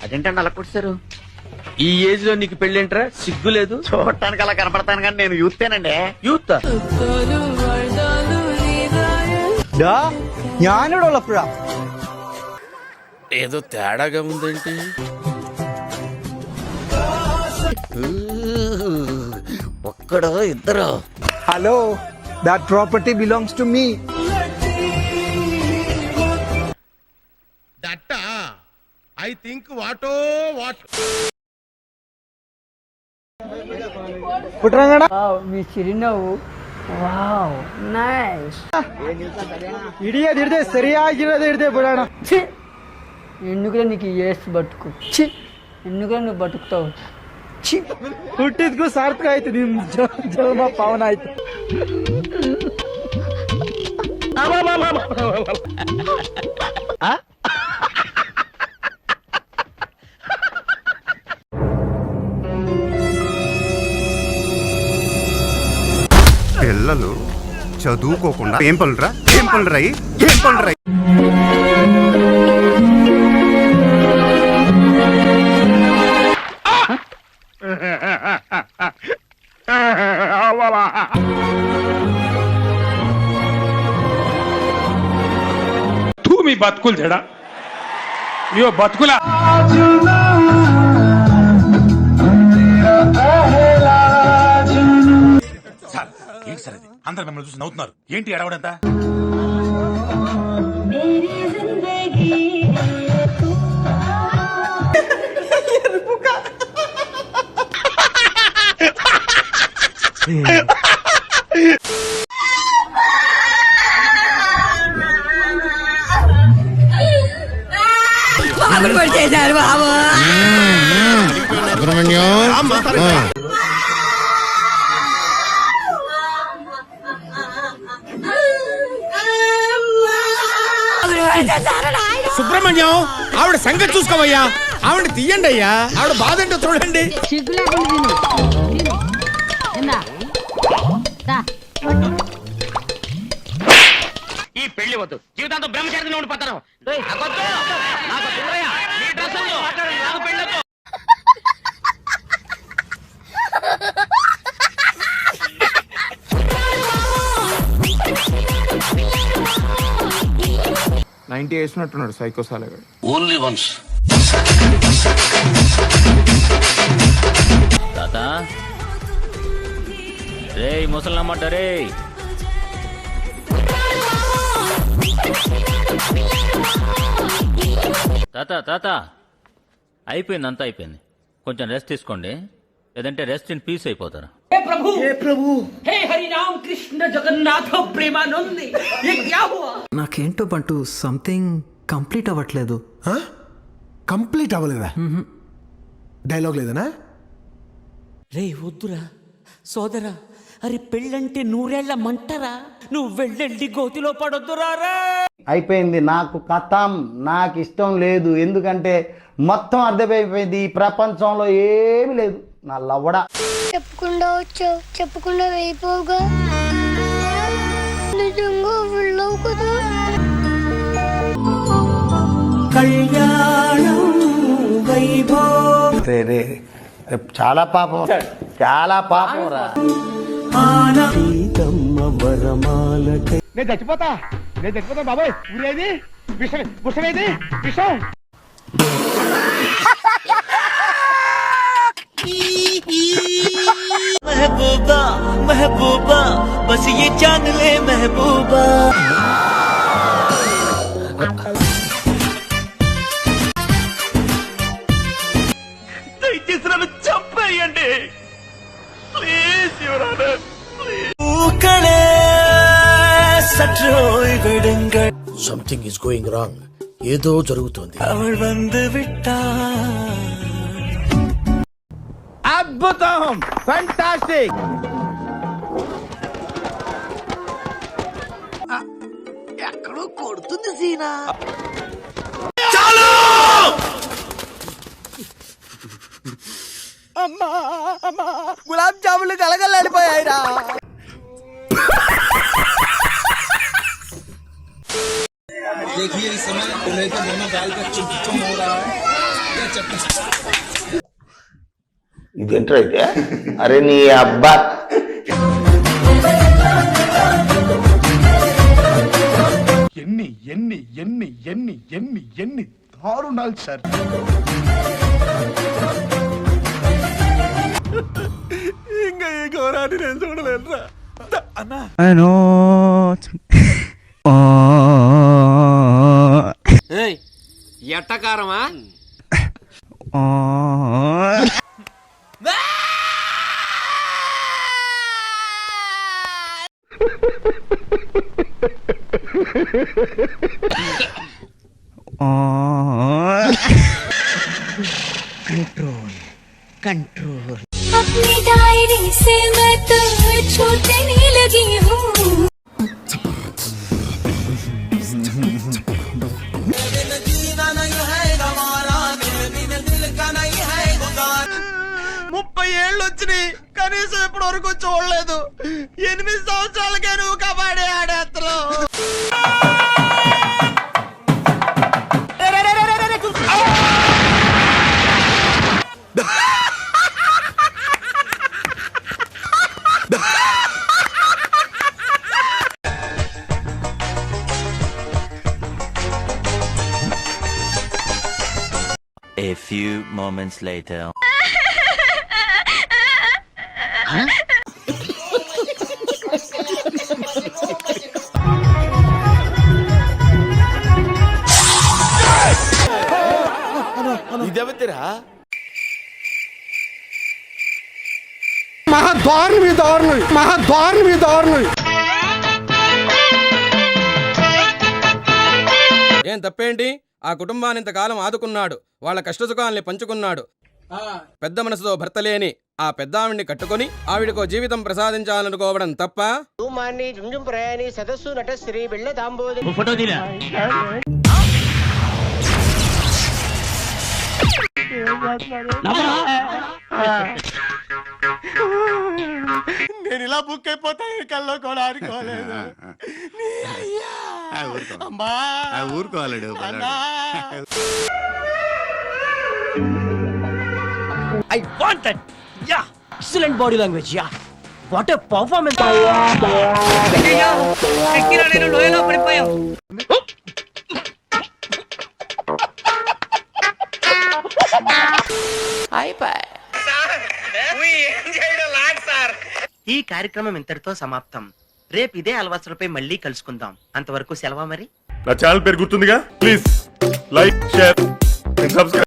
అదేంటండి అలా కొట్టారు? ఈ ఏజ్ లో నీకు పెళ్ళేంట్రా? సిగ్గు లేదు? చూడటానికి అలా కనపడతాను కానీ నేను యూతేనండి. యూత్ ഞാനിവിടെ ఏదో తేడాగా ఉందేంటి? ఒక్కడో ఇద్దరు. Hello, that property belongs to me. దట్టా ఐ థింక్ వాటో వాట్. పుట్రంగడా మీ చిరునవ్వు వావ్ నైస్. ಹಿಡಿಯೋದಿಡ್ದೆ ಸರಿಯಾಗಿರೋದು ಹಿಡ್ದೆ ಬಿಡೋಣ. ఛీ ఎందుకురా నీకు ఏసు బతుకు? ఛీ ఎందుకురా నువ్వు బతుకుతావు? ఛీ ಹುಟ್ಟಿದ್ಗೂ ಸಾರ್ಥಕ ಆಯ್ತು, ನಿಮ್ ಜನ್ಮ ಪಾವನ ಆಯ್ತು. పిల్లలు చదువుకోకుండా ఏం పనులురా ఏం పనులురాయి ఏం పనులురాయి. మీ బతుకులు చెడా ఇయో బతుకుల సార్ ఏంటి సార్ అది? అందరు మిమ్మల్ని చూసి నవ్వుతున్నారు. ఏంటి ఎడవడంతా? సుబ్రహ్మణ్యం ఆవిడ సంగతి చూసుకోవయ్యా. ఆవిడ తీయండి అయ్యా, ఆవిడ బాధ ఏంటో చూడండి. సిగ్గు లేకుండా ఈ పెళ్లి వద్దు, జీవితాంతం బ్రహ్మచారిగా ఉండిపోతాను. వేసినట్టున్నాడు సైకోసాలగా. Only once. తాత రే ముసలమ్మాట రే. తాత తాత అయిపోయింది, అంతా అయిపోయింది. కొంచెం రెస్ట్ తీసుకోండి, లేదంటే రెస్ట్ ఇన్ పీస్ అయిపోతారు. హే హరి రామ్ కృష్ణ జగన్నాథ ప్రేమానంద్. ये क्या हुआ? నాకేంటో బంటూ సంథింగ్ కంప్లీట్ అవ్వట్లేదు. కంప్లీట్ అవ్వలేదా? డైలాగ్ లేదనా? రే వద్దురా సోదరా, అరే పెళ్ళంటే నూరేళ్ల మంటరా. నువ్వు వెళ్ళెళ్ళి గోతిలో పడొద్దురా. అయిపోయింది, నాకు కథం, నాకు ఇష్టం లేదు. ఎందుకంటే మొత్తం అర్థమైపోయింది, ఈ ప్రపంచంలో ఏమి లేదు. నా లవ్వడా చెప్పకుండా వచ్చావు, చెప్పకుండా వెళ్ళిపోగా. నిజంగా వెళ్ళవు కదా. రే రే చాలా పాపం, చాలా పాపం రా. నేను చచ్చిపోతా బాబాయ్. ఊరేది విషమేది విషం. మెహబూబా మెహబూబా బస్ ये जान ले మెహబూబా. దయచేసి నన్ను చంపేయండి please. Something is going wrong. ఏదో జరుగుతోంది. అవள் வந்து விட்டா. అద్భుతం, ఫెంటాస్టిక్. ఎక్కడో కొడుతుంది సీనా. అమ్మా అమ్మా, గులాబ్ జాములు కలగలాడిపోయాయిరా. देखिए इस समय दूल्हे के दोनों गाल का चिमचिम हो रहा है. ఇదేంట్రా అయితే? అరే నీ అబ్బా ఎన్ని ఎన్ని ఎన్ని ఎన్ని ఎన్ని ఎన్ని దారుణాలు సార్. ఇంకా ఈ ఘోరాన్ని నేను చూడలేనురా అన్నా. ఎట్టకారమా? अपनी डायरी से मैं तुम्हें छूटने लगी हूँ. ఏళ్ళు వచ్చినాయి కనీసం ఇప్పటి వరకు చూడలేదు. 8 సంవత్సరాలకే నువ్వు kabaddi ఆడేస్తున్నావు. A few moments later. ఇదెవతిరా? మహా దారుణం. ఏం తప్పేంటి? ఆ కుటుంబాన్ని ఇంతకాలం ఆదుకున్నాడు, వాళ్ళ కష్టసుఖాల్ని పంచుకున్నాడు. పెద్ద మనసుతో భర్త లేని ఆ పెద్ద ఆవిడ్ని కట్టుకొని ఆవిడకో జీవితం ప్రసాదించాలనుకోవడం తప్ప? సదస్సు నటశ్రీ వెళ్ళ దాంబోది. ఫోటో తీరా? నేను ఇలా బుక్ అయిపోతాను కల్లో కూడా అనుకోలేదు. అమ్మా ఊరుకోవాలడు. I want that. Yeah, excellent body language. Yeah, what a performance. నేను లోయలో పడిపోయావు. ఈ కార్యక్రమం ఇంతటితో సమాప్తం. రేపు ఇదే అలవాసులపై మళ్ళీ కలుసుకుందాం. అంతవరకు సెలవా మరి. నా ఛానల్ పేరు గుర్తుందిగా? Please like, share and subscribe.